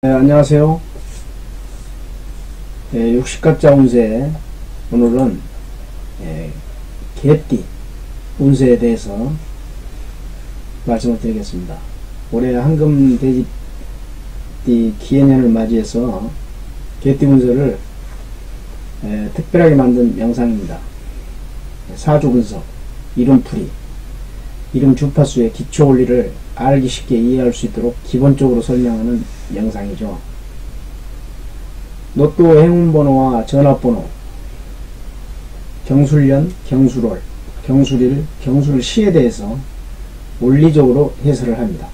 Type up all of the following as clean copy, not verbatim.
네, 안녕하세요. 네, 육식갑자 운세, 오늘은 개띠 운세에 대해서 말씀을 드리겠습니다. 올해 황금돼지띠 기해년을 맞이해서 개띠 운세를 특별하게 만든 영상입니다. 사주분석, 이름풀이, 이름 주파수의 기초 원리를 알기 쉽게 이해할 수 있도록 기본적으로 설명하는 영상이죠. 로또 행운번호와 전화번호, 경술년, 경술월, 경술일, 경술시에 대해서 원리적으로 해설을 합니다.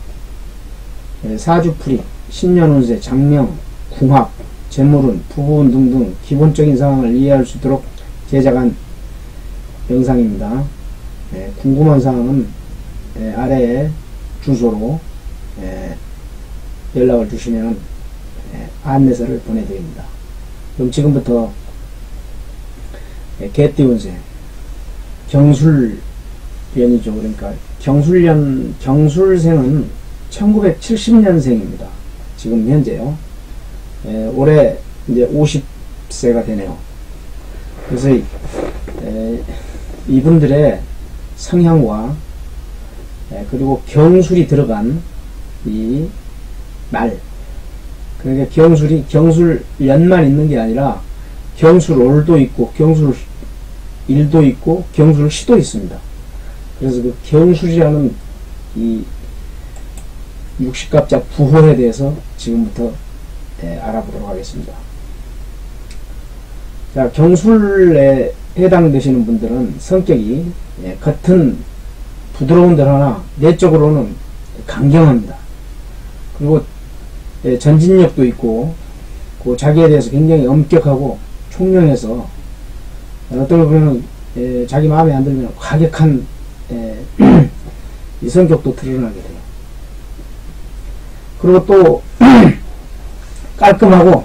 사주풀이, 신년운세, 장명, 궁합, 재물운, 부부운 등등 기본적인 사항을 이해할 수 있도록 제작한 영상입니다. 궁금한 사항은 아래에 주소로 연락을 주시면 안내서를 보내드립니다. 그럼 지금부터 개띠 운세, 경술년이죠. 그러니까 경술년, 경술생은 1970년생입니다. 지금 현재요. 올해 이제 50세가 되네요. 그래서 이분들의 성향과 그리고 경술이 들어간 이 날, 그러니까 경술연만 있는 게 아니라 경술월도 있고 경술일도 있고 경술시도 있습니다. 그래서 그 경술이라는 이 육식갑자 부호에 대해서 지금부터 알아보도록 하겠습니다. 자, 경술에 해당되시는 분들은 성격이 겉은 부드러운 듯 하나 내적으로는 강경합니다. 그리고 전진력도 있고 자기에 대해서 굉장히 엄격하고 총명해서 어떤 보면 자기 마음에 안 들면 과격한 이 성격도 드러나게 돼요. 그리고 또 깔끔하고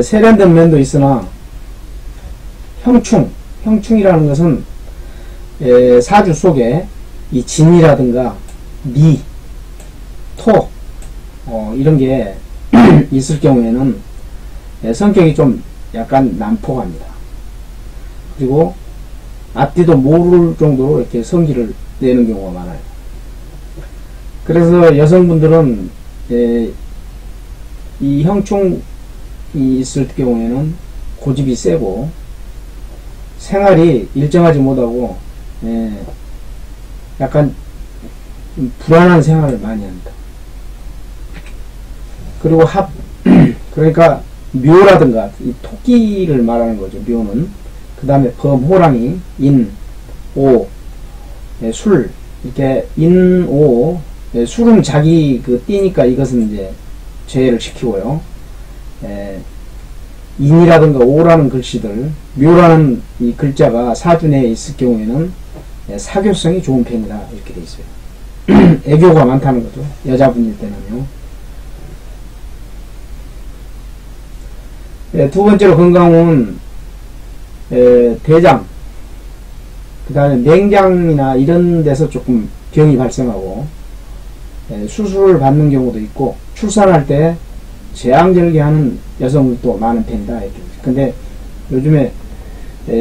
세련된 면도 있으나 형충이라는 것은 사주 속에 이 진이라든가 미, 토 이런 게 있을 경우에는 성격이 좀 약간 난폭합니다. 그리고 앞뒤도 모를 정도로 이렇게 성기를 내는 경우가 많아요. 그래서 여성분들은 이 형충이 있을 경우에는 고집이 세고 생활이 일정하지 못하고 약간 불안한 생활을 많이 합니다. 그리고 그러니까 묘라든가 이 토끼를 말하는 거죠. 묘는 그 다음에 범, 호랑이, 인, 오, 술, 이렇게 인, 오, 술은 자기 그 띠니까 이것은 이제 제외를 시키고요. 인이라든가 오라는 글씨들, 묘라는 이 글자가 사주 내에 있을 경우에는 사교성이 좋은 편이다 이렇게 돼 있어요. 애교가 많다는 거죠. 여자분일 때는요. 두 번째로 건강은 대장, 그 다음에 맹장이나 이런 데서 조금 병이 발생하고 수술을 받는 경우도 있고 출산할 때 재앙절개하는 여성들도 많은 편이다 이렇게. 근데 요즘에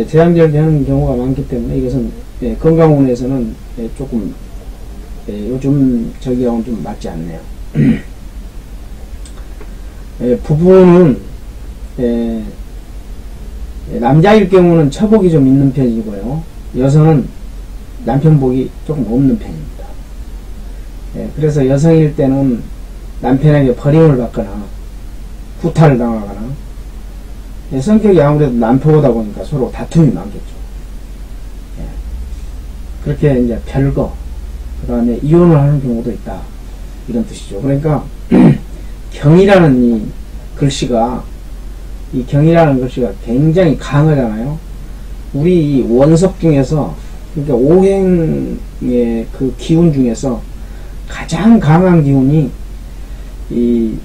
재앙절개하는 경우가 많기 때문에 이것은 건강운에서는 조금 요즘 저기하고는 좀 맞지 않네요. 부부는 남자일 경우는 처복이 좀 있는 편이고요. 여성은 남편복이 조금 없는 편입니다. 그래서 여성일 때는 남편에게 버림을 받거나 구타를 당하거나 성격이 아무래도 남편보다 보니까 서로 다툼이 많겠죠. 그렇게 이제 별거, 그 다음에 이혼을 하는 경우도 있다 이런 뜻이죠. 그러니까 경이라는 이 글씨가 굉장히 강하잖아요. 우리 이 원석 중에서, 그러니까 오행의 그 기운 중에서 가장 강한 기운이 이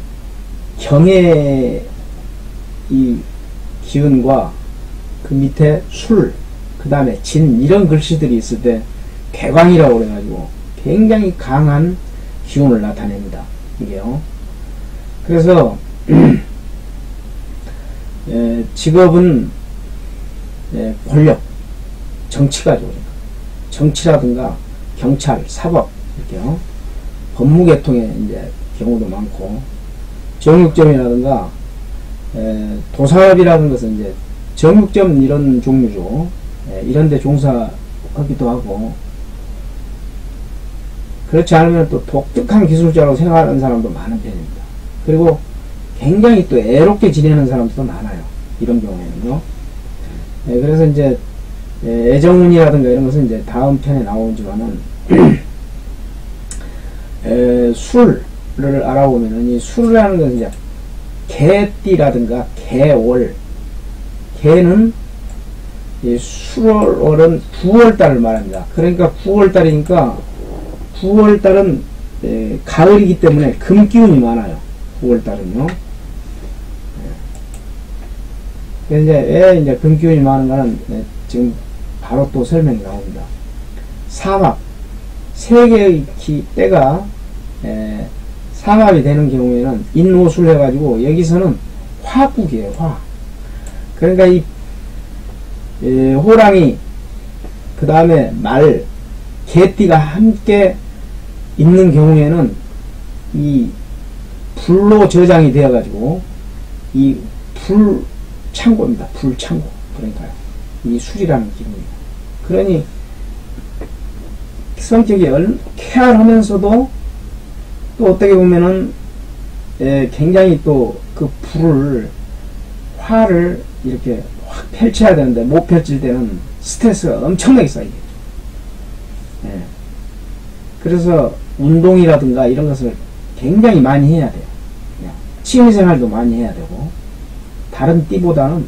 경의 이 기운과 그 밑에 술, 그 다음에 진 이런 글씨들이 있을 때 개광이라고 그래가지고 굉장히 강한 기운을 나타냅니다. 이게요. 그래서 직업은 권력, 정치가죠. 정치라든가 경찰, 사법 이렇게요. 법무계통의 이제 경우도 많고, 정육점이라든가 도사업이라는 것은 이제 정육점 이런 종류죠. 이런 데 종사하기도 하고, 그렇지 않으면 또 독특한 기술자로 생활하는 사람도 많은 편입니다. 그리고 굉장히 또 애롭게 지내는 사람들도 많아요. 이런 경우에는요. 그래서 이제 애정운이라든가 이런 것은 이제 다음 편에 나오지만은 술을 알아보면은 이 술이라는 것은 이제 개띠라든가 개월, 개는 이 술월은 9월달을 말합니다. 그러니까 9월달이니까 9월달은 가을이기 때문에 금기운이 많아요. 9월달은요. 그래서 왜 이제 금기운이 많은가는 지금 바로 또 설명이 나옵니다. 삼합, 세 개의 때가 삼합이 되는 경우에는 인호술 해가지고 여기서는 화국이에요. 화. 그러니까 이 호랑이, 그 다음에 말, 개띠가 함께 있는 경우에는 이 불로 저장이 되어가지고 이 불창고입니다. 불창고. 그러니까요. 이 술이라는 기분이에요. 그러니 성격이 쾌활하면서도 또 어떻게 보면은 굉장히 또 그 불을, 화를 이렇게 확 펼쳐야 되는데 못 펼칠 때는 스트레스가 엄청나게 쌓이게. 그래서 운동이라든가 이런 것을 굉장히 많이 해야 돼요. 취미생활도 많이 해야 되고, 다른 띠보다는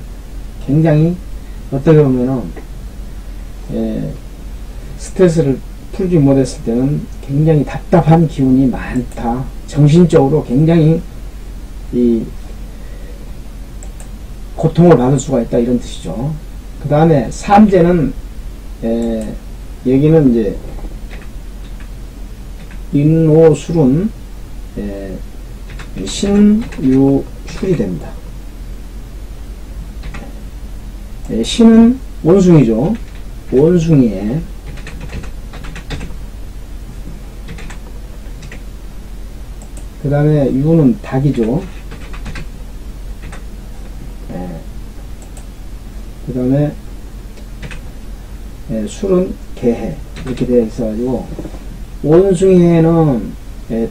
굉장히 어떻게 보면은 스트레스를 풀지 못했을 때는 굉장히 답답한 기운이 많다. 정신적으로 굉장히 이 고통을 받을 수가 있다, 이런 뜻이죠. 그 다음에 삼재는 여기는 이제 인오술은 신유술이 됩니다. 신은 원숭이죠. 원숭이에 그 다음에 유는 닭이죠. 그 다음에 술은 개해. 이렇게 되어 있어가지고, 원숭이해는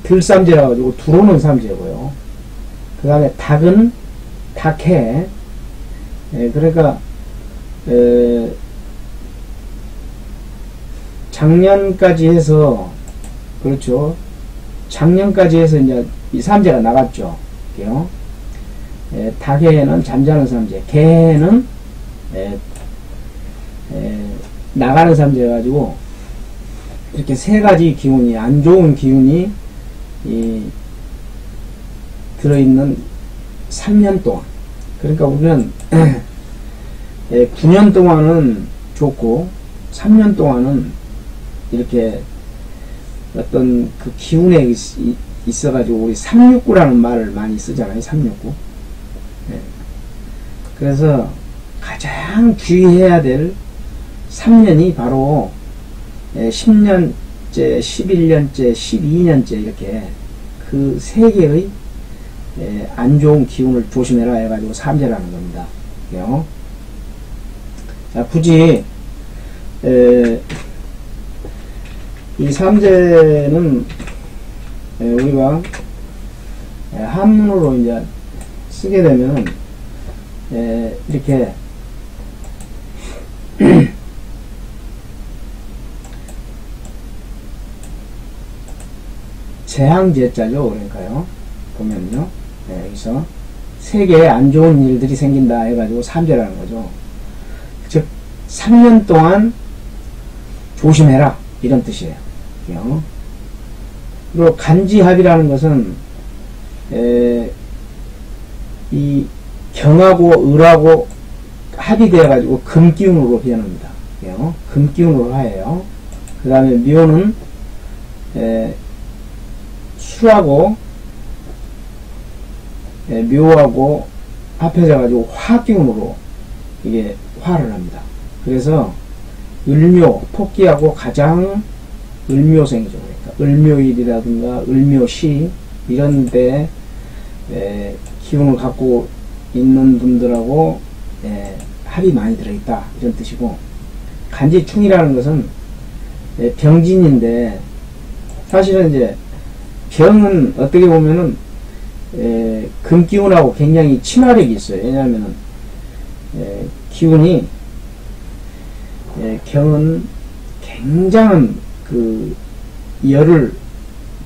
들삼재라 가지고 들어오는 삼재고요. 그 다음에 닭은 닭해. 그러니까 작년까지 해서, 그렇죠. 작년까지 해서 이제 이 삼재가 나갔죠. 그래요. 닭해는 잠자는 삼재, 개해는 나가는 삼재여가지고 이렇게 세 가지 기운이, 안 좋은 기운이 들어있는 3년 동안. 그러니까 우리는 9년 동안은 좋고 3년 동안은 이렇게 어떤 그 기운에 있어가지고 우리 369라는 말을 많이 쓰잖아요. 369. 그래서 가장 주의해야 될 3년이 바로 10년째, 11년째, 12년째 이렇게 그 세 개의 안 좋은 기운을 조심해라 해가지고 삼재라는 겁니다. 자, 굳이 이 삼재는 우리가 한문으로 이제 쓰게 되면 이렇게 재앙제자죠. 그러니까요. 보면요. 여기서 세 개의 안 좋은 일들이 생긴다 해가지고 삼재라는 거죠. 즉 3년 동안 조심해라, 이런 뜻이에요. 그리고 간지합이라는 것은 이 경하고 을하고 합이 되어가지고 금기운으로 변합니다. 금기운으로 하예요. 그 다음에 묘는 수하고 묘하고 합해져 가지고 화기운으로 이게 화를 합니다. 그래서 을묘, 토끼하고 가장 을묘생이죠. 그러니까 을묘일이라든가 을묘시 이런데 기운을 갖고 있는 분들하고 합이 많이 들어있다 이런 뜻이고, 간지충이라는 것은 병진인데, 사실은 이제 병은 어떻게 보면은 금기운하고 굉장히 친화력이 있어요. 왜냐하면은 기운이 경은 굉장한 그 열을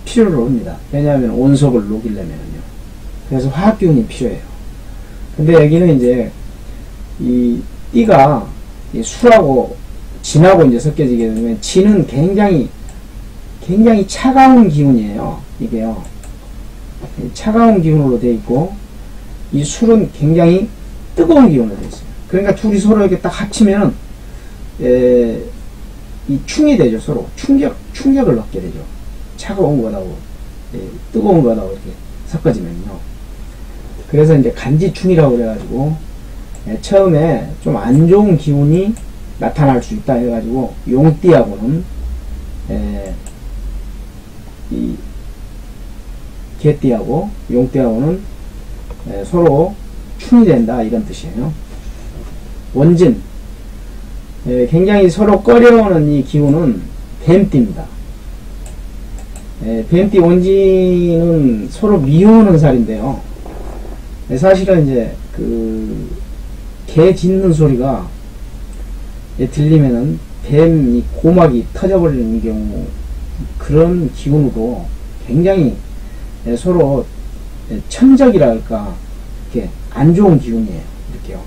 필요로 합니다. 왜냐하면 온속을 녹이려면요. 그래서 화학기운이 필요해요. 근데 여기는 이제 이 띠가 이 수하고 진하고 이제 섞여지게 되면, 진은 굉장히 차가운 기운이에요. 이게요. 차가운 기운으로 되어 있고, 이 술은 굉장히 뜨거운 기운으로 되어 있어요. 그러니까 둘이 서로 이렇게 딱 합치면은 이 충이 되죠. 서로 충격을 얻게 되죠. 차가운 거하고 뜨거운 거하고 이렇게 섞어지면요. 그래서 이제 간지충이라고 그래가지고 처음에 좀 안 좋은 기운이 나타날 수 있다 해가지고, 용띠하고는 이 개띠하고 용띠하고는 서로 충이 된다 이런 뜻이에요. 원진, 굉장히 서로 꺼려오는 이 기운은 뱀띠입니다. 뱀띠 원진은 서로 미워하는 살인데요. 사실은 이제 개 짖는 소리가 들리면은 뱀이 고막이 터져버리는 경우, 그런 기운으로 굉장히 서로 천적이라 할까, 이렇게 안 좋은 기운이에요. 이렇게요.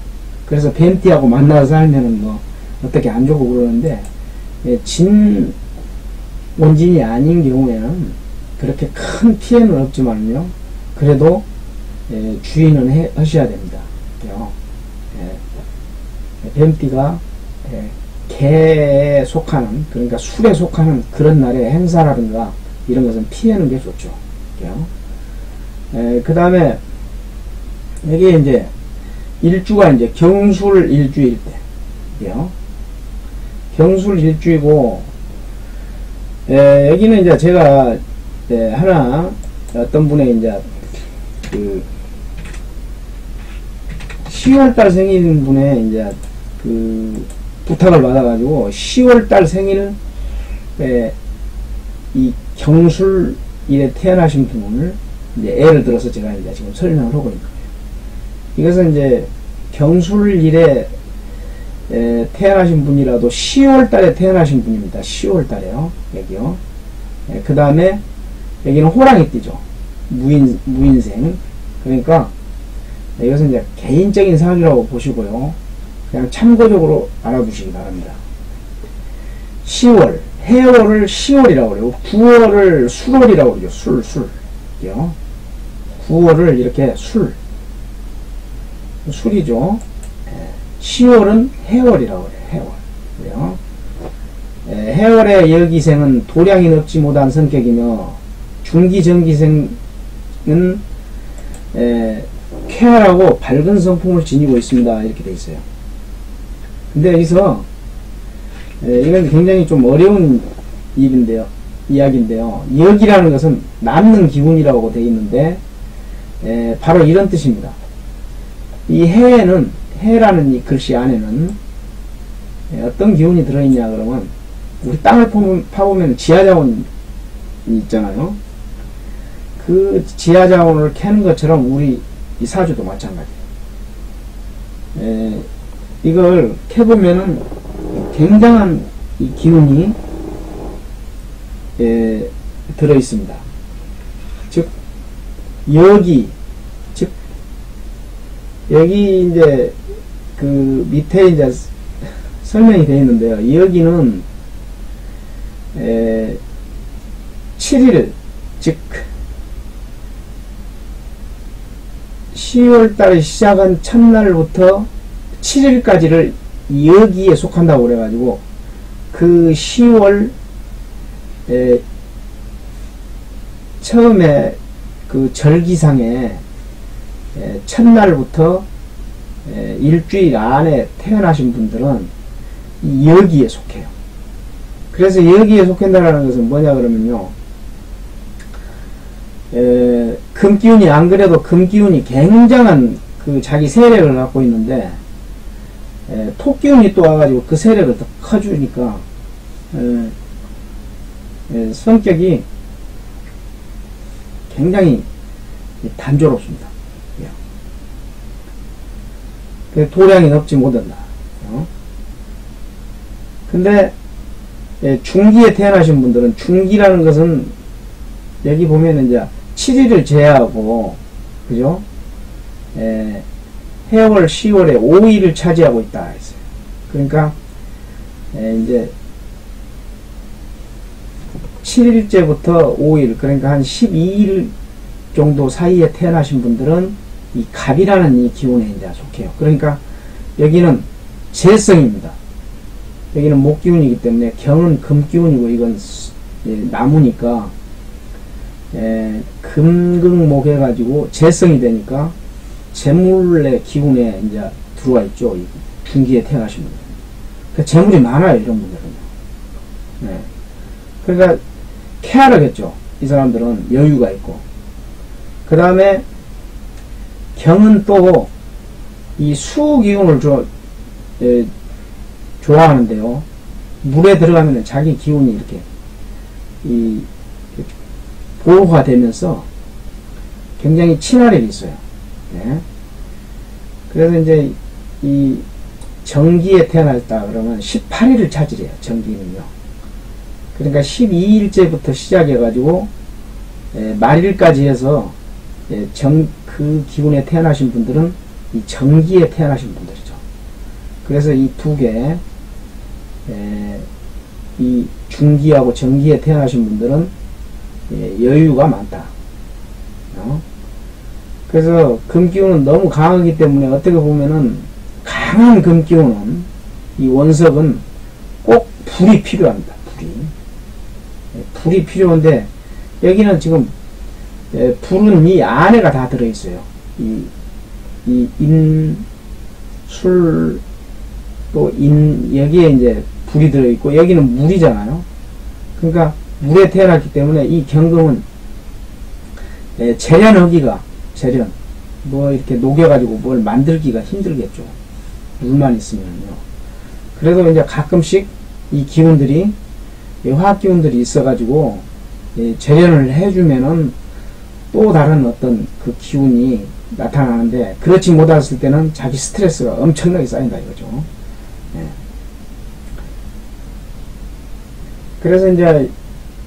그래서 뱀띠하고 만나서 살면은 뭐 어떻게 안 좋고 그러는데, 진 원진이 아닌 경우에는 그렇게 큰 피해는 없지만요, 그래도 주의는 하셔야 됩니다. 뱀띠가 개에 속하는, 그러니까 술에 속하는 그런 날의 행사라든가 이런 것은 피하는 게 좋죠. 그 다음에 여기 이제 일주가 이제 경술 일주일 때, 경술 일주이고, 여기는 이제 제가 하나 어떤 분의 이제 10월달 생일인 분의 이제 부탁을 받아가지고 10월달 생일 이 경술일에 태어나신 분을 이제 예를 들어서 제가 이제 지금 설명을 하고 있는 거예요. 이것은 이제 경술일에 태어나신 분이라도 10월달에 태어나신 분입니다. 10월달에요. 여기요. 그 다음에 여기는 호랑이띠죠. 무인생. 그러니까 이것은 이제 개인적인 사항이라고 보시고요. 그냥 참고적으로 알아두시기 바랍니다. 10월, 해월을 10월이라고 그래요. 9월을 술월이라고 그러죠. 술. 9월을 이렇게 술이죠. 10월은 해월이라고 그래요. 해월. 해월의 여기생은 도량이 넓지 못한 성격이며, 중기정기생은 쾌활하고 밝은 성품을 지니고 있습니다. 이렇게 되어 있어요. 근데 여기서 이건 굉장히 좀 어려운 이야기인데요. 역이라는 것은 남는 기운이라고 되어 있는데 바로 이런 뜻입니다. 이 해에는, 해라는 이 글씨 안에는 어떤 기운이 들어있냐 그러면, 우리 땅을 파보면 지하자원이 있잖아요. 그 지하자원을 캐는 것처럼 우리 이 사주도 마찬가지예요. 이걸 캐보면은 굉장한 이 기운이 들어있습니다. 즉, 여기 이제 그 밑에 이제 설명이 되어 있는데요. 여기는 7일, 즉 10월달에 시작한 첫날부터 7일까지를 여기에 속한다고 그래가지고, 그 10월 처음에 그 절기상에 첫날부터 일주일 안에 태어나신 분들은 이 여기에 속해요. 그래서 여기에 속한다는 것은 뭐냐 그러면요, 금기운이, 안 그래도 금기운이 굉장한 그 자기 세력을 갖고 있는데, 토기운이 또 와가지고 그 세력을 더 커주니까 성격이 굉장히 단조롭습니다. 도량이 높지 못한다. 근데 중기에 태어나신 분들은, 중기라는 것은 여기 보면 이제 7일을 제외하고, 그죠? 해월 10월에 5일을 차지하고 있다 했어요. 그러니까 이제 7일째부터 5일, 그러니까 한 12일 정도 사이에 태어나신 분들은 이 갑이라는 이 기운에 이제 속해요. 그러니까 여기는 재성입니다. 여기는 목기운이기 때문에 경은 금기운이고 이건 나무니까 금극목 해가지고 재성이 되니까 재물의 기운에 이제 들어와 있죠. 중기에 태어나신 분들. 그러니까 재물이 많아요, 이런 분들은. 그러니까 쾌활하겠죠. 이 사람들은 여유가 있고. 그 다음에 경은 또 이 수기운을 좋아하는데요. 물에 들어가면 자기 기운이 이렇게 보호가 되면서 굉장히 친화력이 있어요. 그래서 이제 이 정기에 태어났다 그러면 18일을 차지해요. 정기는요. 그러니까 12일째부터 시작해가지고 말일까지 해서 그 기운에 태어나신 분들은 이 정기에 태어나신 분들이죠. 그래서 이 두 개, 이 중기하고 정기에 태어나신 분들은 여유가 많다. 그래서 금기운은 너무 강하기 때문에 어떻게 보면은 강한 금기운은, 이 원석은 꼭 불이 필요합니다. 불이 필요한데 여기는 지금 불은 이 안에가 다 들어있어요. 이 술, 또 여기에 이제 불이 들어있고 여기는 물이잖아요. 그러니까 물에 태어났기 때문에 이 경금은 재련하기가, 뭐 이렇게 녹여가지고 뭘 만들기가 힘들겠죠. 물만 있으면요. 그래도 이제 가끔씩 이 기운들이, 화학기운들이 있어가지고 재련을 해주면은 또 다른 어떤 그 기운이 나타나는데, 그렇지 못했을 때는 자기 스트레스가 엄청나게 쌓인다 이거죠. 그래서 이제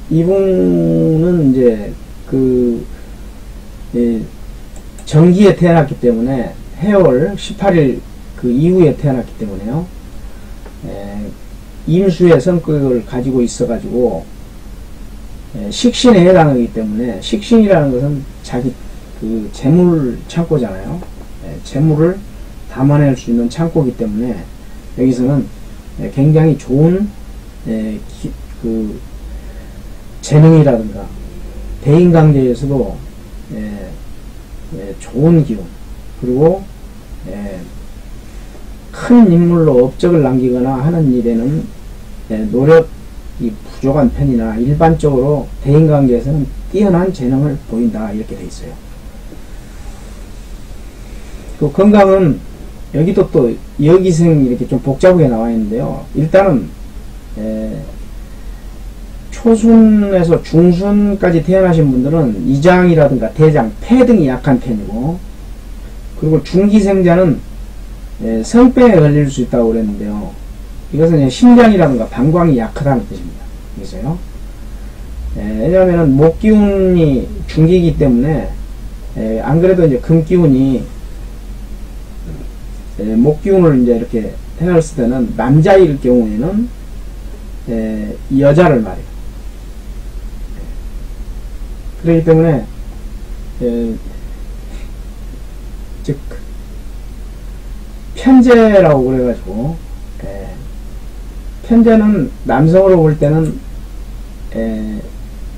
이분은 이제 정기에 태어났기 때문에, 해월 18일 그 이후에 태어났기 때문에요. 임수의 성격을 가지고 있어가지고 식신에 해당하기 때문에, 식신이라는 것은 자기 그 재물 창고잖아요. 재물을 담아낼 수 있는 창고이기 때문에 여기서는 굉장히 좋은 그 재능이라든가 대인관계에서도 좋은 기운, 그리고 큰 인물로 업적을 남기거나 하는 일에는 노력이 부족한 편이나 일반적으로 대인관계에서는 뛰어난 재능을 보인다 이렇게 돼 있어요. 그 건강은 여기도 또 여기생 이렇게 좀 복잡하게 나와 있는데요. 일단은 초순에서 중순까지 태어나신 분들은 이장이라든가 대장, 폐 등이 약한 편이고, 그리고 중기생자는 성병에 걸릴 수 있다고 그랬는데요. 이것은 심장이라든가 방광이 약하다는 뜻입니다. 그래서요. 왜냐하면 목기운이 중기이기 때문에, 안 그래도 이제 금기운이 목기운을 이제 이렇게 태어났을 때는 남자일 경우에는 여자를 말해요. 그렇기 때문에 즉 편재라고 그래가지고, 편재는 남성으로 볼 때는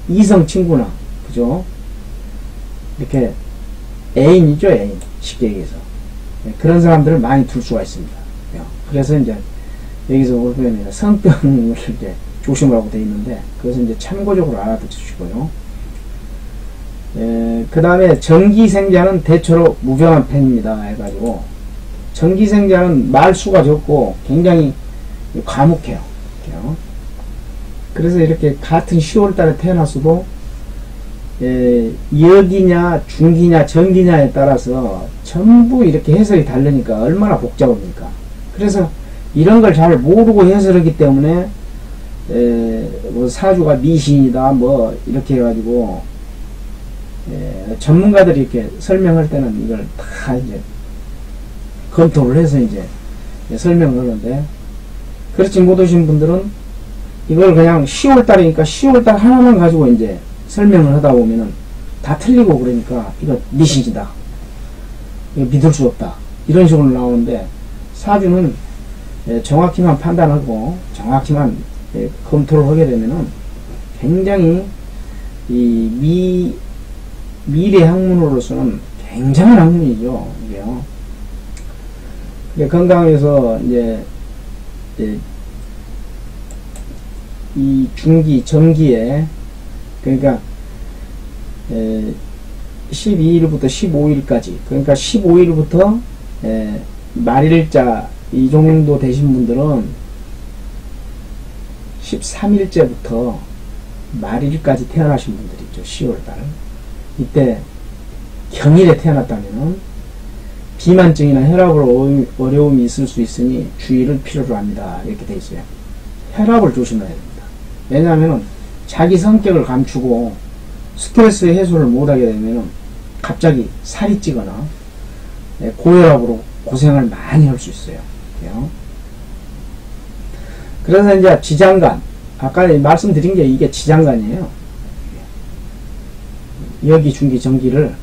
이성 친구나, 그죠? 이렇게 애인이죠, 애인. 쉽게 얘기해서. 예, 그런 사람들을 많이 둘 수가 있습니다. 예, 그래서 이제 여기서 보면 성병을 이제 조심하라고 되어 있는데, 그것은 이제 참고적으로 알아두시고요. 그 다음에 정기생자는 대체로 무병한 편입니다. 해가지고, 정기생자는 말수가 적고 굉장히 과묵해요. 그래서 이렇게 같은 10월 달에 태어났어도, 역이냐, 중기냐, 정기냐에 따라서 전부 이렇게 해석이 다르니까 얼마나 복잡합니까? 그래서 이런 걸 잘 모르고 해석하기 때문에, 뭐 사주가 미신이다, 뭐, 이렇게 해가지고, 전문가들이 이렇게 설명할 때는 이걸 다 이제 검토를 해서 이제 설명을 하는데, 그렇지 못하신 분들은 이걸 그냥 10월달이니까 10월달 하나만 가지고 이제 설명을 하다 보면은 다 틀리고 그러니까 이거 미신이다, 이거 믿을 수 없다, 이런 식으로 나오는데, 사주는 정확히만 판단하고 정확히만 검토를 하게 되면은 굉장히 이 미래 학문으로서는 굉장한 학문이죠, 이게요. 건강에서 이제 이 중기, 정기에, 그러니까 12일부터 15일까지, 그러니까 15일부터 말일자 이 정도 되신 분들은 13일째부터 말일까지 태어나신 분들 있죠. 10월달. 이때 경일에 태어났다면은 비만증이나 혈압으로 어려움이 있을 수 있으니 주의를 필요로 합니다. 이렇게 돼 있어요. 혈압을 조심해야 됩니다. 왜냐하면 자기 성격을 감추고 스트레스 해소를 못하게 되면 갑자기 살이 찌거나 고혈압으로 고생을 많이 할 수 있어요. 그래서 이제 지장간, 아까 말씀드린 게 이게 지장간이에요. 여기, 중기, 정기를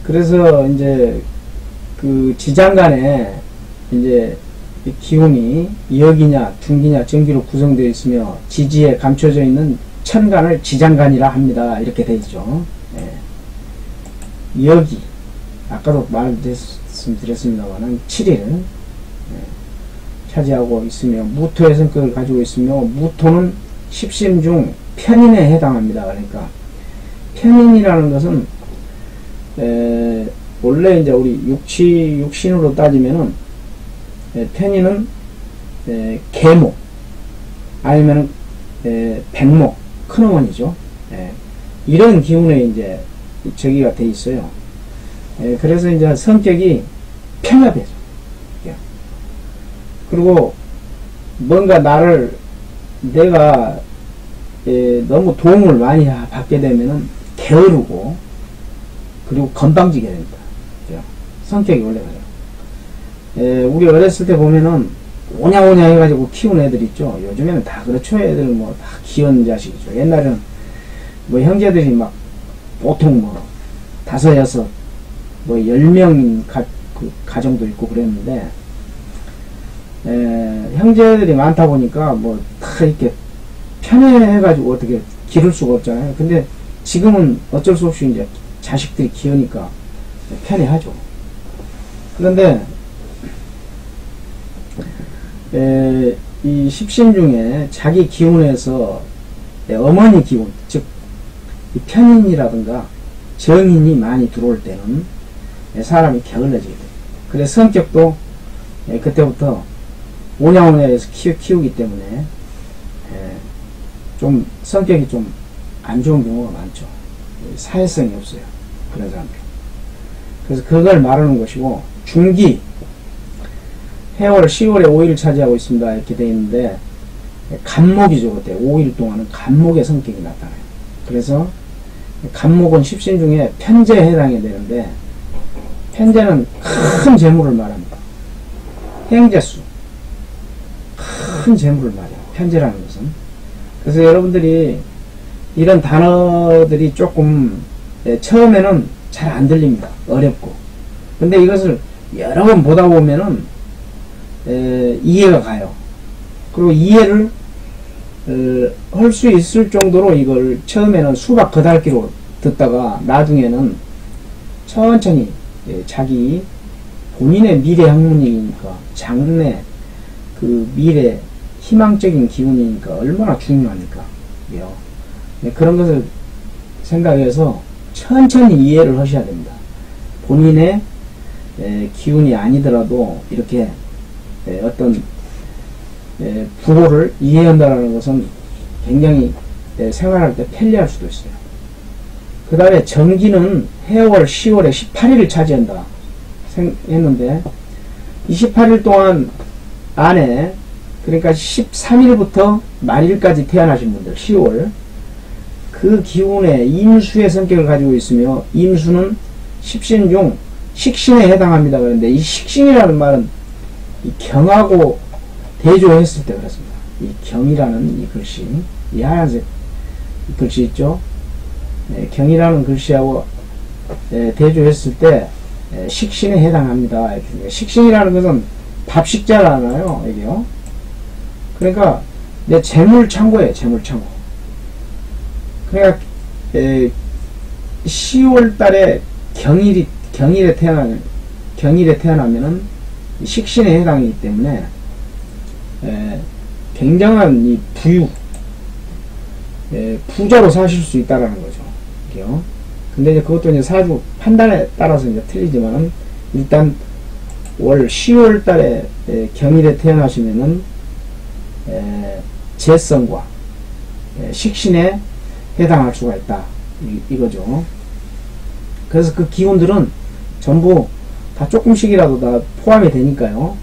그래서 이제 그 지장간에 이제 기운이 역이냐, 중기냐, 정기로 구성되어 있으며 지지에 감춰져 있는 천간을 지장간이라 합니다. 이렇게 되어 있죠. 역이, 아까도 말씀드렸습니다만 7일 차지하고 있으며 무토의 성격을 가지고 있으며, 무토는 십신 중 편인에 해당합니다. 그러니까 편인이라는 것은 원래 이제 우리 육신으로 따지면은 편인은 계목 아니면은 백목, 큰어머니죠. 이런 기운에 이제 저기가 돼 있어요. 그래서 이제 성격이 편협해져. 그리고 뭔가 내가 너무 도움을 많이 받게 되면은 게으르고, 그리고 건방지게 됩니다. 성격이 원래 그래요. 우리 어렸을 때 보면은 오냐오냐 해가지고 키운 애들 있죠. 요즘에는 다 그렇죠. 애들 뭐 다 귀여운 자식이죠. 옛날에는 뭐 형제들이 막 보통 뭐 5, 6, 뭐 10명인 가정도 있고 그랬는데, 형제들이 많다 보니까 뭐 다 이렇게 편해가지고 어떻게 기를 수가 없잖아요. 근데 지금은 어쩔 수 없이 이제 자식들이 키우니까 편해하죠. 그런데 이 십신 중에 자기 기운에서 어머니 기운, 즉 이 편인이라든가 정인이 많이 들어올 때는 사람이 게을러지게 돼요. 그래서 성격도 그때부터 오냐오냐해서 키우기 때문에 좀 성격이 좀 안 좋은 경우가 많죠. 사회성이 없어요. 그런 사람들. 그래서 그걸 말하는 것이고, 중기, 해월 10월에 5일 차지하고 있습니다. 이렇게 되어 있는데, 간목이죠. 그때 5일 동안은 간목의 성격이 나타나요. 그래서 간목은 십신 중에 편재에 해당이 되는데, 편재는 큰 재물을 말합니다. 행재수, 큰 재물을 말해요. 편재라는 것은. 그래서 여러분들이 이런 단어들이 조금 처음에는 잘 안 들립니다. 어렵고. 근데 이것을 여러 번 보다 보면은 이해가 가요. 그리고 이해를 할 수 있을 정도로 이걸 처음에는 수박 거달기로 듣다가 나중에는 천천히 자기 본인의 미래 학문이니까 장래 그 미래 희망적인 기운이니까 얼마나 중요합니까? 그런 것을 생각해서 천천히 이해를 하셔야 됩니다. 본인의 기운이 아니더라도 이렇게 어떤 부호를 이해한다는 것은 굉장히 생활할 때 편리할 수도 있어요. 그 다음에 정기는 해월 10월에 18일을 차지한다 했는데 28일 동안 안에 그러니까 13일부터 말일까지 태어나신 분들 10월 그 기운에 임수의 성격을 가지고 있으며 임수는 십신 중 식신에 해당합니다. 그런데 이 식신이라는 말은 이 경하고 대조했을 때 그렇습니다. 이 경이라는 이 글씨, 이 하얀색 이 글씨 있죠? 경이라는 글씨하고 대조했을 때 식신에 해당합니다. 식신이라는 것은 밥식자잖아요. 이게요. 그러니까 내 재물창고예요. 재물창고. 그러니까 10월 달에 경일에 태어나면은 식신에 해당이기 때문에 굉장한 이 부자로 사실 수 있다라는 거죠. 이게요. 근데 이제 그것도 이제 사주 판단에 따라서 이제 틀리지만은 일단 월 10월 달에 경일에 태어나시면은 재성과 식신에 해당할 수가 있다. 이거죠. 그래서 그 기운들은 전부 다 조금씩이라도 다 포함이 되니까요.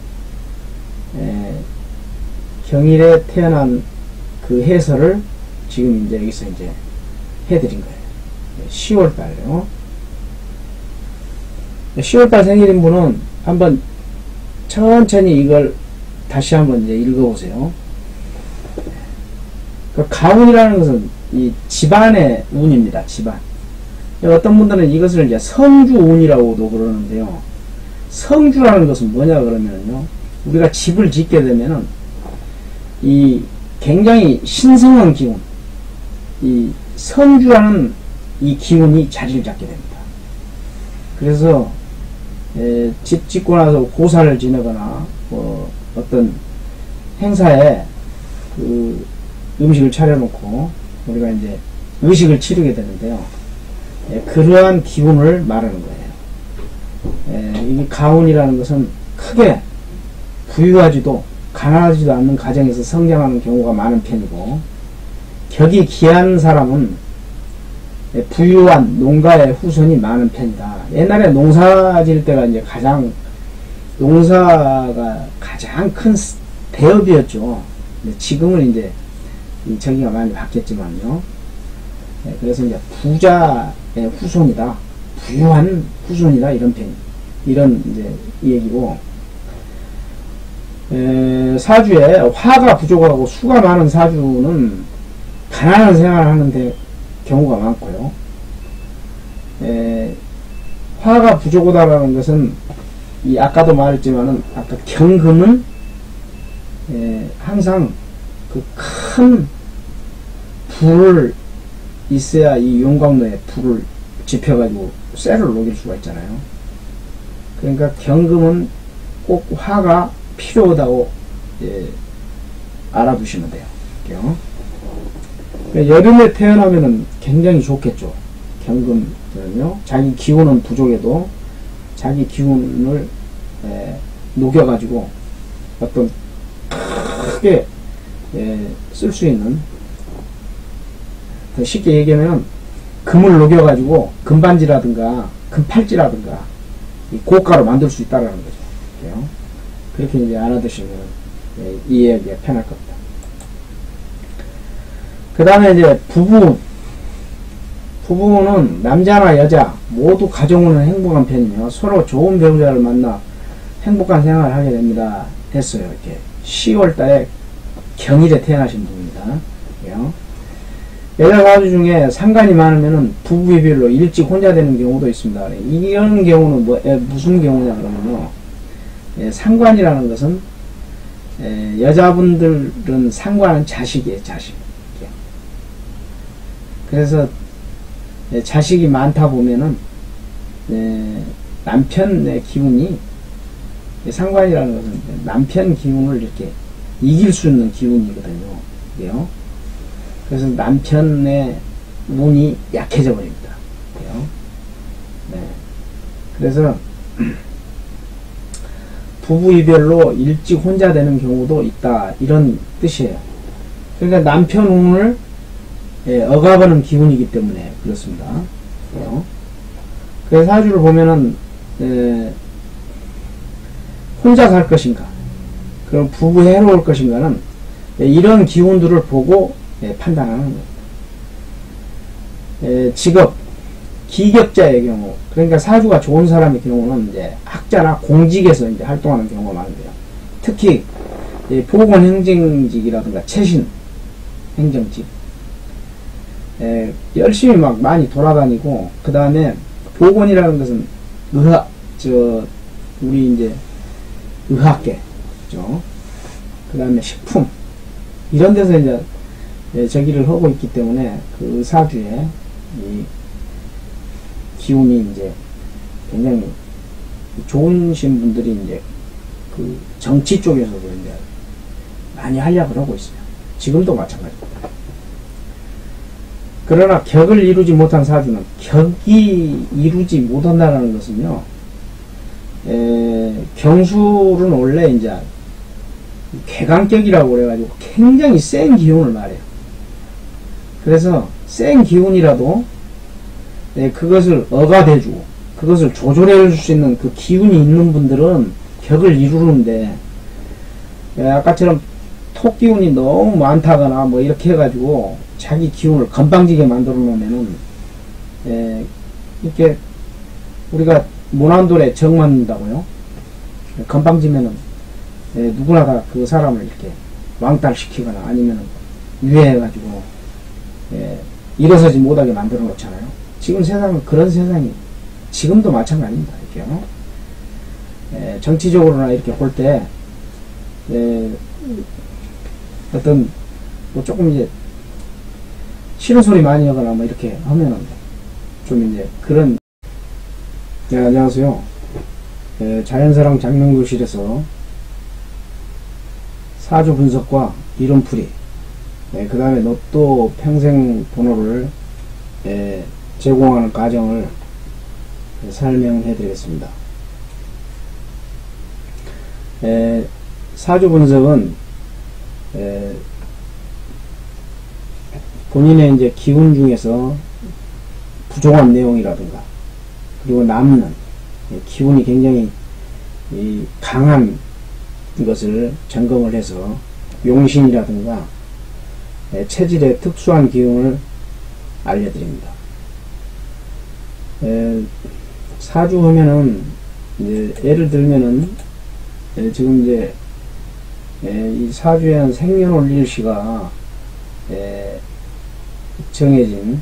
경일에 태어난 그 해설을 지금 이제 여기서 이제 해드린 거예요. 10월 달에요. 10월 달 생일인 분은 한번 천천히 이걸 다시 한번 이제 읽어보세요. 그 가운이라는 것은 이 집안의 운입니다. 집안. 어떤 분들은 이것을 이제 성주운이라고도 그러는데요. 성주라는 것은 뭐냐 그러면요. 우리가 집을 짓게 되면은 이 굉장히 신성한 기운, 이 성주라는 이 기운이 자리를 잡게 됩니다. 그래서 집 짓고 나서 고사를 지내거나 어떤 행사에 그 음식을 차려놓고 우리가 이제 의식을 치르게 되는데요. 그러한 기운을 말하는 거예요. 이 가운이라는 것은 크게 부유하지도 가난하지도 않는 가정에서 성장하는 경우가 많은 편이고, 격이 귀한 사람은 부유한 농가의 후손이 많은 편이다. 옛날에 농사 지을 때가 이제 농사가 가장 큰 대업이었죠. 지금은 이제 저기가 많이 바뀌었지만요. 그래서 이제 부자의 후손이다, 부유한 후손이다, 이런 이제 얘기고, 사주에 화가 부족하고 수가 많은 사주는 가난한 생활을 하는데 경우가 많고요. 화가 부족하다라는 것은 아까도 말했지만은 아까 경금은 항상 그 큰 불을 있어야 이 용광로에 불을 지펴가지고 쇠를 녹일 수가 있잖아요. 그러니까 경금은 꼭 화가 필요하다고 알아두시면 돼요. 그러니까 여름에 태어나면은 굉장히 좋겠죠. 경금은요. 자기 기운은 부족해도 자기 기운을 녹여가지고 어떤 크게 쓸 수 있는, 더 쉽게 얘기하면 금을 녹여가지고 금반지라든가 금팔찌라든가 고가로 만들 수 있다라는 거죠. 그렇게 이제 알아두시면 이해하기가 편할 겁니다. 그 다음에 이제 부부는 남자나 여자 모두 가정으로는 행복한 편이며 서로 좋은 배우자를 만나 행복한 생활을 하게 됩니다. 했어요. 이렇게 10월 달에 경일에 태어나신 분입니다. 여자 사주 중에 상관이 많으면은 부부비별로 일찍 혼자 되는 경우도 있습니다. 이런 경우는 무슨 경우냐 그러면요. 상관이라는 것은 여자분들은 상관은 자식이에요, 자식. 그래서 자식이 많다 보면은 남편의 기운이, 상관이라는 것은 남편 기운을 이렇게 이길 수 있는 기운이거든요. 그래요? 그래서 남편의 운이 약해져 버립니다. 그래요? 네. 그래서 부부 이별로 일찍 혼자 되는 경우도 있다, 이런 뜻이에요. 그러니까 남편 운을 억압하는 기운이기 때문에 그렇습니다. 그래요? 그래서 사주를 보면은 혼자 살 것인가, 그럼 부부 해로울 것인가는 이런 기운들을 보고 판단하는 거예요. 직업, 기격자의 경우, 그러니까 사주가 좋은 사람의 경우는 이제 학자나 공직에서 이제 활동하는 경우가 많은데요. 특히 보건행정직이라든가 최신 행정직, 열심히 막 많이 돌아다니고, 그 다음에 보건이라는 것은 우리 이제 의학계, 그죠? 그 다음에 식품, 이런 데서 이제 저기를 하고 있기 때문에 그 사주에 이 기운이 이제 굉장히 좋으신 분들이 이제 그 정치 쪽에서도 이제 많이 활약을 하고 있어요. 지금도 마찬가지입니다. 그러나 격을 이루지 못한 사주는, 격이 이루지 못한다는 것은요, 경술은 원래 이제 궤강격이라고 그래가지고 굉장히 센 기운을 말해요. 그래서 센 기운이라도 그것을 억압해주고 그것을 조절해줄 수 있는 그 기운이 있는 분들은 격을 이루는데, 아까처럼 토 기운이 너무 많다거나 뭐 이렇게 해가지고 자기 기운을 건방지게 만들어 놓으면은 이렇게 우리가 모난돌에 정 맞는다고요. 건방지면은 누구나 다 그 사람을 이렇게 왕따시키거나 아니면 유해해가지고 일어서지 못하게 만들어 놓잖아요. 지금 세상은 그런 세상이 지금도 마찬가지입니다. 이렇게요. 정치적으로나 이렇게 볼 때 어떤 뭐 조금 이제 싫은 소리 많이 하거나 뭐 이렇게 하면은 좀 이제 그런. 네, 안녕하세요. 자연사랑 장명도실에서 사주 분석과 이론풀이, 그 다음에 로또 평생 번호를 제공하는 과정을 설명해 드리겠습니다. 사주 분석은 본인의 이제 기운 중에서 부족한 내용이라든가, 그리고 남는 기운이 굉장히 강한 것을 점검을 해서 용신이라든가 체질의 특수한 기운을 알려드립니다. 사주 하면은 이제 예를 들면은 지금 이제 이 사주에는 생년월일시가 정해진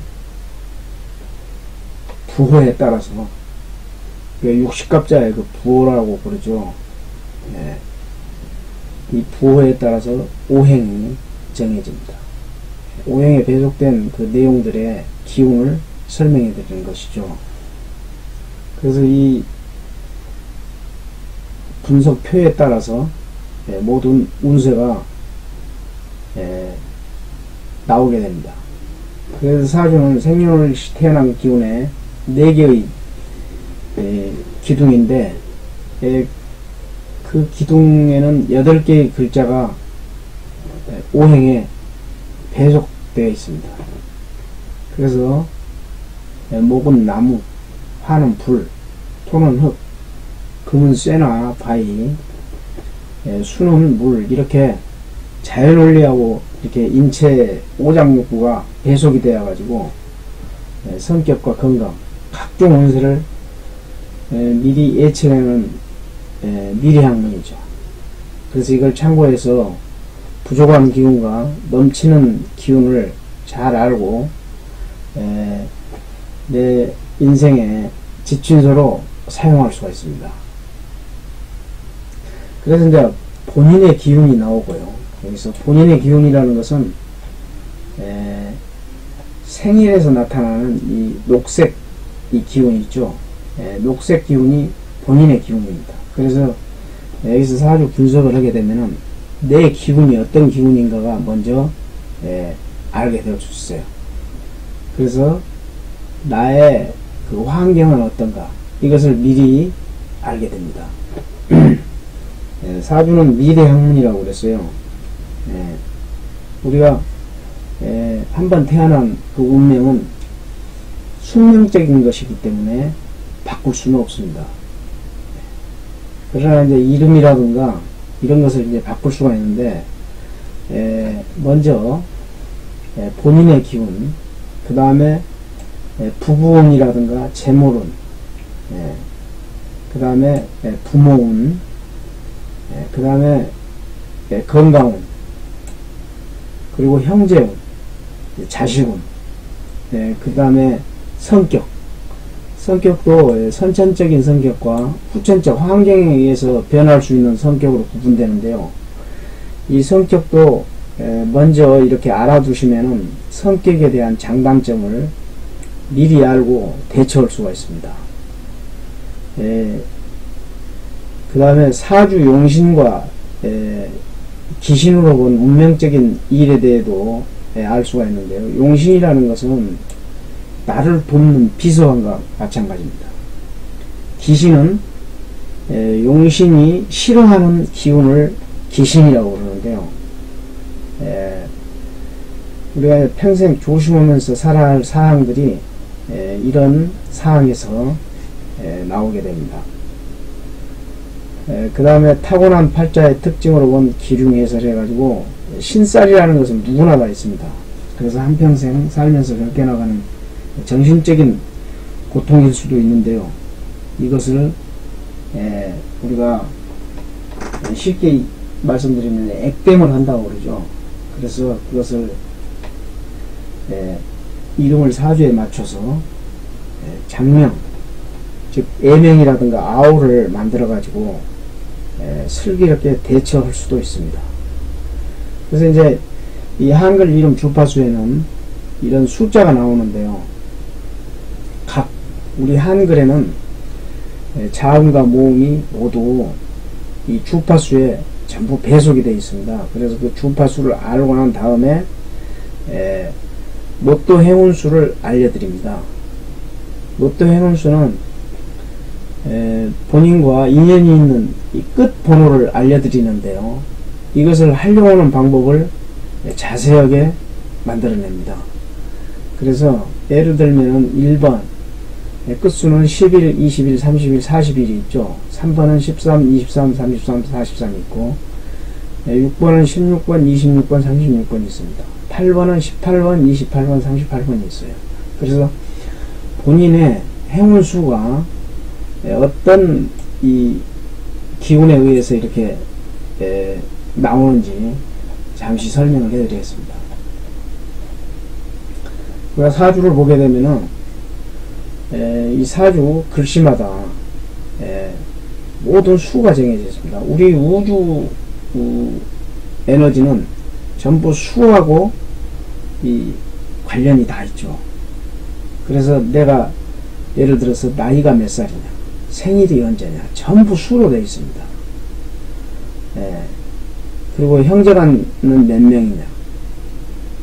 부호에 따라서, 60갑자의 그 부호라고 그러죠. 이 부호에 따라서 오행이 정해집니다. 오행에 배속된 그 내용들의 기운을 설명해 드리는 것이죠. 그래서 이 분석표에 따라서 모든 운세가 나오게 됩니다. 그래서 사주는 생년월일 태어난 기운에 4개의 기둥인데, 그 기둥에는 8개의 글자가 오행에 배속되어 있습니다. 그래서 목은 나무, 화는 불, 토는 흙, 금은 쇠나 바위, 수는 물, 이렇게 자연원리하고 이렇게 인체 오장육부가 배속이 되어 가지고 성격과 건강, 각종 운세를 미리 예측하는 미리학문이죠. 그래서 이걸 참고해서 부족한 기운과 넘치는 기운을 잘 알고 내 인생의 지침서로 사용할 수가 있습니다. 그래서 이제 본인의 기운이 나오고요. 여기서 본인의 기운이라는 것은 생일에서 나타나는 이 녹색 이 기운이 있죠. 녹색 기운이 본인의 기운입니다. 그래서 여기서 사주 분석을 하게 되면은 내 기운이 어떤 기운인가가 먼저 알게 되어 주세요. 그래서 나의 그 환경은 어떤가 이것을 미리 알게 됩니다. 사주는 미래학문이라고 그랬어요. 우리가 한번 태어난 그 운명은 숙명적인 것이기 때문에 바꿀 수는 없습니다. 그러나 이제 이름이라든가 이런 것을 이제 바꿀 수가 있는데, 먼저 본인의 기운, 그 다음에 부부운이라든가 재물운, 그 다음에 부모운, 그 다음에 건강운, 그리고 형제운, 자식운, 그 다음에 성격도 선천적인 성격과 후천적 환경에 의해서 변할 수 있는 성격으로 구분되는데요. 이 성격도 먼저 이렇게 알아두시면은 성격에 대한 장단점을 미리 알고 대처할 수가 있습니다. 그 다음에 사주 용신과 기신으로 본 운명적인 일에 대해도 알 수가 있는데요. 용신이라는 것은 나를 돕는 비서관과 마찬가지입니다. 기신은 용신이 싫어하는 기운을 기신이라고 그러는데요. 우리가 평생 조심하면서 살아야 할 사항들이 이런 사항에서 나오게 됩니다. 그 다음에 타고난 팔자의 특징으로 본 기륭 해설해 가지고 신살이라는 것은 누구나 다 있습니다. 그래서 한평생 살면서 겪어나가는 정신적인 고통일 수도 있는데요. 이것을 우리가 쉽게 말씀드리면 액땜을 한다고 그러죠. 그래서 그것을 이름을 사주에 맞춰서 장명, 즉 애명이라든가 아우를 만들어 가지고 슬기롭게 대처할 수도 있습니다. 그래서 이제 이 한글 이름 주파수에는 이런 숫자가 나오는데요. 우리 한글에는 자음과 모음이 모두 이 주파수에 전부 배속이 되어 있습니다. 그래서 그 주파수를 알고 난 다음에 로또 행운수를 알려드립니다. 로또 행운수는 본인과 인연이 있는 이 끝 번호를 알려드리는데요. 이것을 활용하는 방법을 자세하게 만들어냅니다. 그래서 예를 들면 1번 끝수는 11, 21, 31, 41이 있죠. 3번은 13, 23, 33, 43이 있고 6번은 16번, 26번, 36번이 있습니다. 8번은 18번, 28번, 38번이 있어요. 그래서 본인의 행운수가 어떤 이 기운에 의해서 이렇게 나오는지 잠시 설명을 해드리겠습니다. 우리가 사주를 보게 되면은 이 사주 글씨마다 모든 수가 정해져 있습니다. 우리 우주 에너지는 전부 수하고 이 관련이 다 있죠. 그래서 내가 예를 들어서 나이가 몇 살이냐, 생일이 언제냐, 전부 수로 되어 있습니다. 그리고 형제간은 몇 명이냐,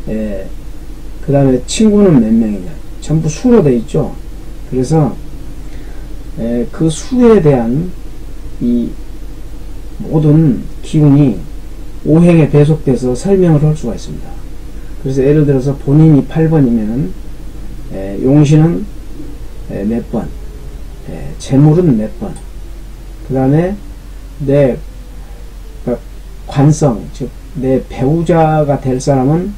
그 다음에 친구는 몇 명이냐, 전부 수로 되어 있죠. 그래서 그 수에 대한 이 모든 기운이 오행에 배속돼서 설명을 할 수가 있습니다. 그래서 예를 들어서 본인이 8번이면 용신은 몇 번, 재물은 몇 번, 그 다음에 내 관성, 즉 내 배우자가 될 사람은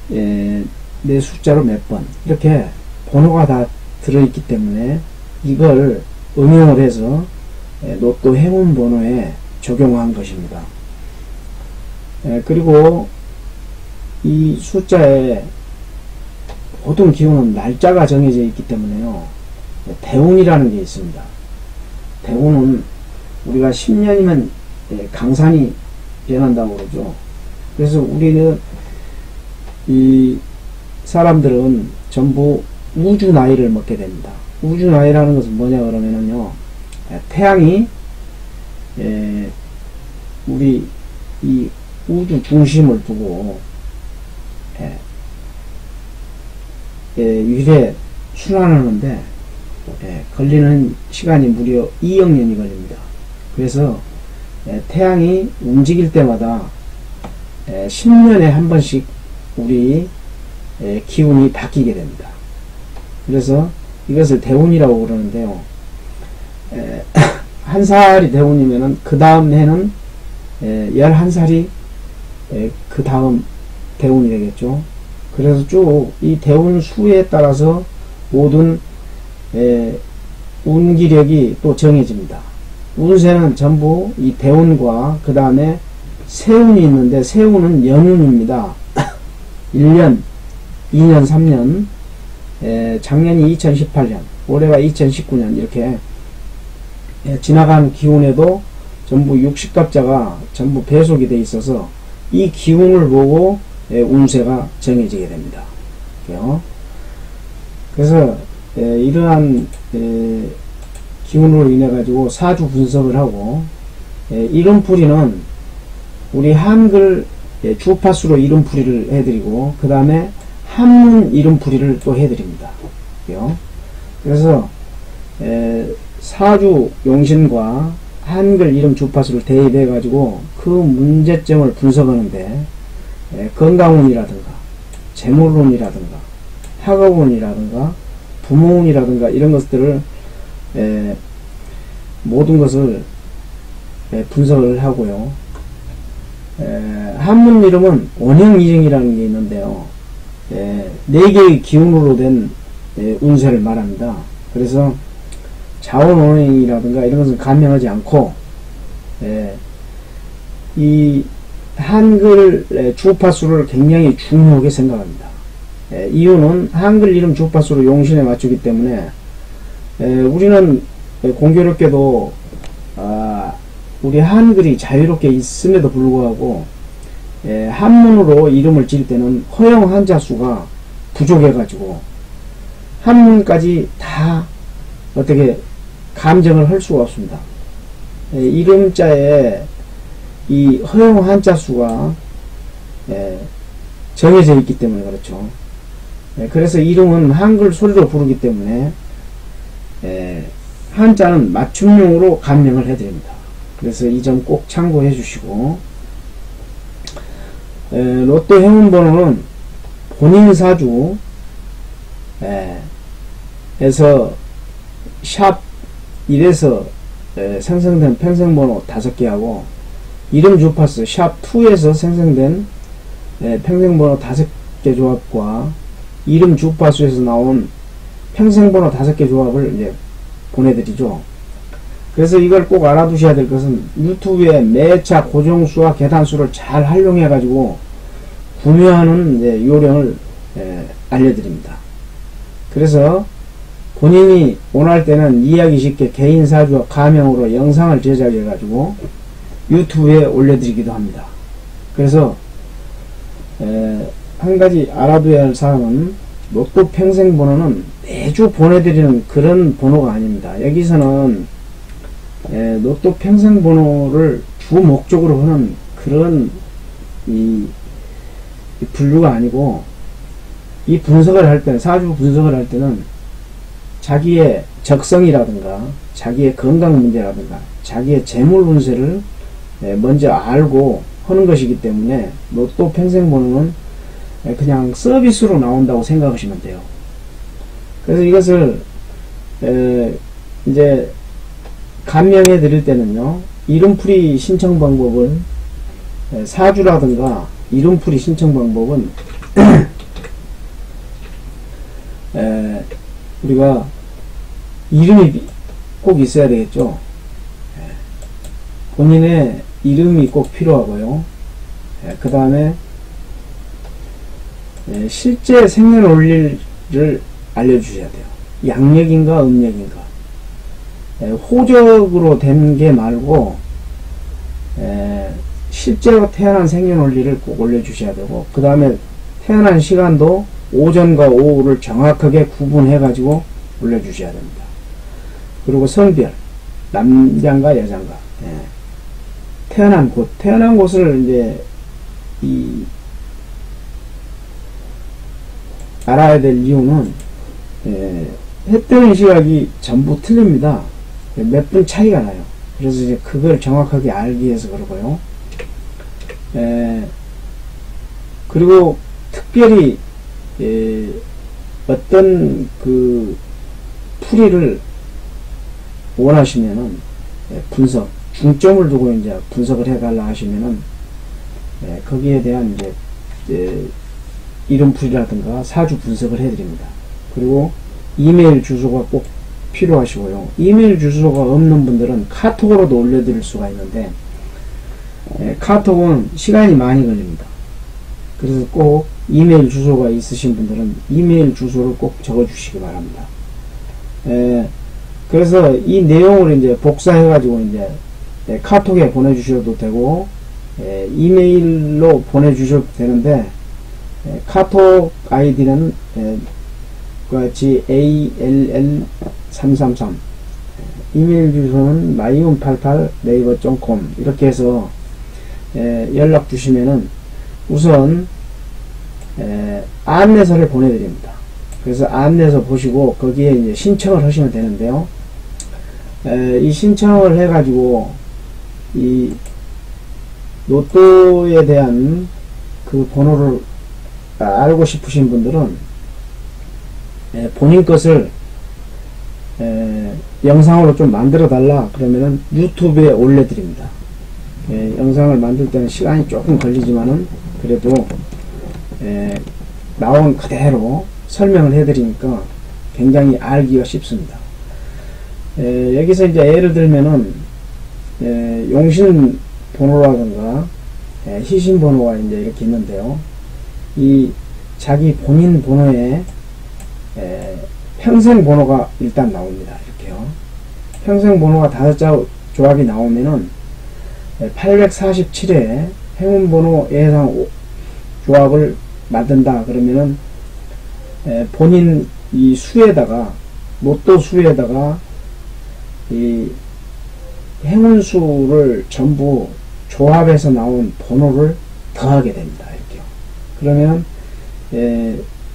내 숫자로 몇 번, 이렇게 번호가 다 들어있기 때문에 이걸 응용을 해서 로또 행운 번호에 적용한 것입니다. 그리고 이 숫자에 모든 기운은 날짜가 정해져 있기 때문에요. 대운이라는 게 있습니다. 대운은 우리가 10년이면 강산이 변한다고 그러죠. 그래서 우리는 이 사람들은 전부 우주 나이를 먹게 됩니다. 우주 나이라는 것은 뭐냐 그러면은요, 태양이 우리 이 우주 중심을 두고 유래 순환하는데 걸리는 시간이 무려 2억 년이 걸립니다. 그래서 태양이 움직일 때마다 10년에 한 번씩 우리 기운이 바뀌게 됩니다. 그래서 이것을 대운이라고 그러는데요. 한 살이 대운이면은 그 다음 해는 11살이 그 다음 대운이 되겠죠. 그래서 쭉 이 대운 수에 따라서 모든 운기력이 또 정해집니다. 운세는 전부 이 대운과 그 다음에 세운이 있는데, 세운은 연운입니다. 1년, 2년, 3년, 작년이 2018년, 올해가 2019년, 이렇게 지나간 기운에도 전부 60갑자가 전부 배속이 돼 있어서 이 기운을 보고 운세가 정해지게 됩니다. 그래서 이러한 기운으로 인해 가지고 사주 분석을 하고, 이름풀이는 우리 한글 주파수로 이름풀이를 해드리고, 그 다음에 한문 이름풀이를 또 해드립니다. 그래서 사주 용신과 한글 이름 주파수를 대입해 가지고 그 문제점을 분석하는데, 건강운이라든가 재물운이라든가 학업운이라든가 부모운이라든가 이런 것들을 모든 것을 분석을 하고요. 한문 이름은 원형이정이라는 게 있는데요, 4개의 기운으로 된 운세를 말합니다. 그래서 자원원행이라든가 이런 것은 감명하지 않고, 이 한글 주파수를 굉장히 중요하게 생각합니다. 이유는 한글 이름 주파수를 용신에 맞추기 때문에 우리는 공교롭게도 우리 한글이 자유롭게 있음에도 불구하고 한문으로 이름을 지을 때는 허용 한자 수가 부족해 가지고 한문까지 다 어떻게 감정을 할 수가 없습니다. 이름자에 이 허용 한자 수가 정해져 있기 때문에 그렇죠. 그래서 이름은 한글 소리로 부르기 때문에 한자는 맞춤용으로 감명을 해드립니다. 그래서 이 점 꼭 참고해 주시고, 로또 행운번호는 본인 사주 에서 샵 1에서 생성된 평생번호 5개하고, 이름 주파수 샵 2에서 생성된 평생번호 5개 조합과 이름 주파수에서 나온 평생번호 5개 조합을 이제 보내드리죠. 그래서 이걸 꼭 알아두셔야 될 것은, 유튜브에 매차 고정수와 계단수를 잘 활용해 가지고 구매하는 요령을 알려드립니다. 그래서 본인이 원할 때는 이해하기 쉽게 개인 사주와 가명으로 영상을 제작해 가지고 유튜브에 올려드리기도 합니다. 그래서 한 가지 알아둬야 할 사항은, 로또 평생번호는 매주 보내드리는 그런 번호가 아닙니다. 여기서는 로또 평생번호를 주 목적으로 하는 그런 이 분류가 아니고, 이 분석을 할 때는, 사주 분석을 할 때는 자기의 적성이라든가 자기의 건강 문제라든가 자기의 재물 운세를 먼저 알고 하는 것이기 때문에, 로또 평생번호는 그냥 서비스로 나온다고 생각하시면 돼요. 그래서 이것을 이제 감명해 드릴 때는요, 이름풀이 신청 방법은, 사주라든가 이름풀이 신청 방법은 우리가 이름이 꼭 있어야 되겠죠. 본인의 이름이 꼭 필요하고요. 그 다음에 실제 생년월일을 알려주셔야 돼요. 양력인가 음력인가. 호적으로 된 게 말고 실제로 태어난 생년월일을 꼭 올려주셔야 되고, 그 다음에 태어난 시간도 오전과 오후를 정확하게 구분해 가지고 올려주셔야 됩니다. 그리고 성별, 남자인가 여자인가, 태어난 곳을 이제 알아야 될 이유는 해 뜨는 시각이 전부 틀립니다. 몇 분 차이가 나요. 그래서 이제 그걸 정확하게 알기 위해서 그러고요. 그리고 특별히 어떤 그 풀이를 원하시면은 분석, 중점을 두고 이제 분석을 해달라 하시면은 거기에 대한 이제 이름풀이라든가 사주 분석을 해드립니다. 그리고 이메일 주소가 꼭 필요하시고요. 이메일 주소가 없는 분들은 카톡으로도 올려드릴 수가 있는데, 카톡은 시간이 많이 걸립니다. 그래서 꼭 이메일 주소가 있으신 분들은 이메일 주소를 꼭 적어주시기 바랍니다. 그래서 이 내용을 이제 복사해가지고 이제 카톡에 보내주셔도 되고, 이메일로 보내주셔도 되는데, 카톡 아이디는 같이 ALL333, 이메일 주소는 마이온88네이버.com 이렇게 해서 연락 주시면은 우선 안내서를 보내드립니다. 그래서 안내서 보시고 거기에 이제 신청을 하시면 되는데요. 이 신청을 해가지고 이 로또에 대한 그 번호를 알고 싶으신 분들은 본인 것을 영상으로 좀 만들어 달라 그러면은 유튜브에 올려드립니다. 영상을 만들 때는 시간이 조금 걸리지만은 그래도 나온 그대로 설명을 해드리니까 굉장히 알기가 쉽습니다. 여기서 이제 예를 들면은 용신 번호라든가 희신 번호가 이제 이렇게 있는데요. 이 자기 본인 번호에 평생 번호가 일단 나옵니다. 이렇게요. 평생 번호가 5자 조합이 나오면은 847회 행운 번호 예상 조합을 만든다 그러면은 본인 이 수에다가 로또 수에다가 이 행운수를 전부 조합해서 나온 번호를 더하게 됩니다. 이렇게요. 그러면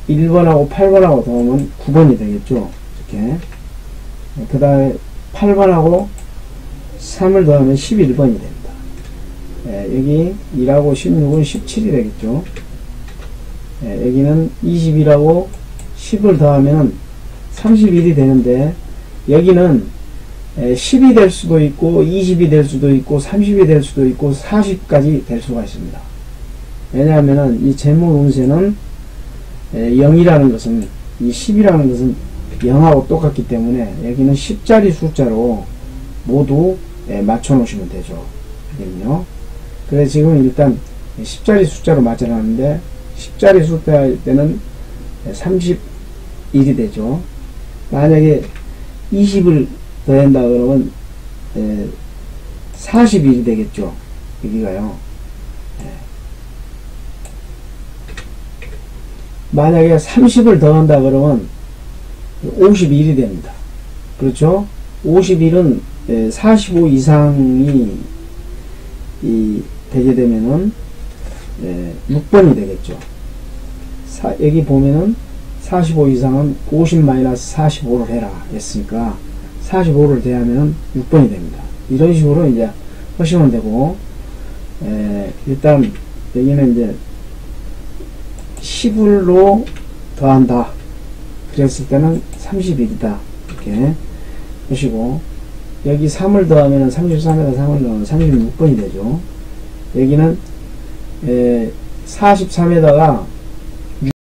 1번하고 8번하고 더하면 9번이 되겠죠. 이렇게. 그 다음에 8번하고 3을 더하면 11번이 됩니다. 여기 1하고 16은 17이 되겠죠. 여기는 20이라고 10을 더하면 31이 되는데, 여기는 10이 될 수도 있고 20이 될 수도 있고 30이 될 수도 있고 40까지 될 수가 있습니다. 왜냐하면 이 재물 운세는 0이라는 것은, 이 10이라는 것은 0하고 똑같기 때문에 여기는 10자리 숫자로 모두 맞춰 놓으시면 되죠. 그러면요. 그래서 지금 일단 10자리 숫자로 맞춰놨는데, 10자리 숫자일 때는 31이 되죠. 만약에 20을 더한다 그러면 41이 되겠죠. 여기가요. 만약에 30을 더한다 그러면 51이 됩니다. 그렇죠? 51은 45 이상이 되게 되면은 6번이 되겠죠. 여기 보면은 45 이상은 50-45를 해라 했으니까 45를 대하면은 6번이 됩니다. 이런 식으로 이제 하시면 되고, 일단 여기는 이제 10으로 더한다 그랬을 때는 31이다 이렇게 하시고, 여기 3을 더하면 33에다 3을 더하면 36번이 되죠. 여기는 43에다가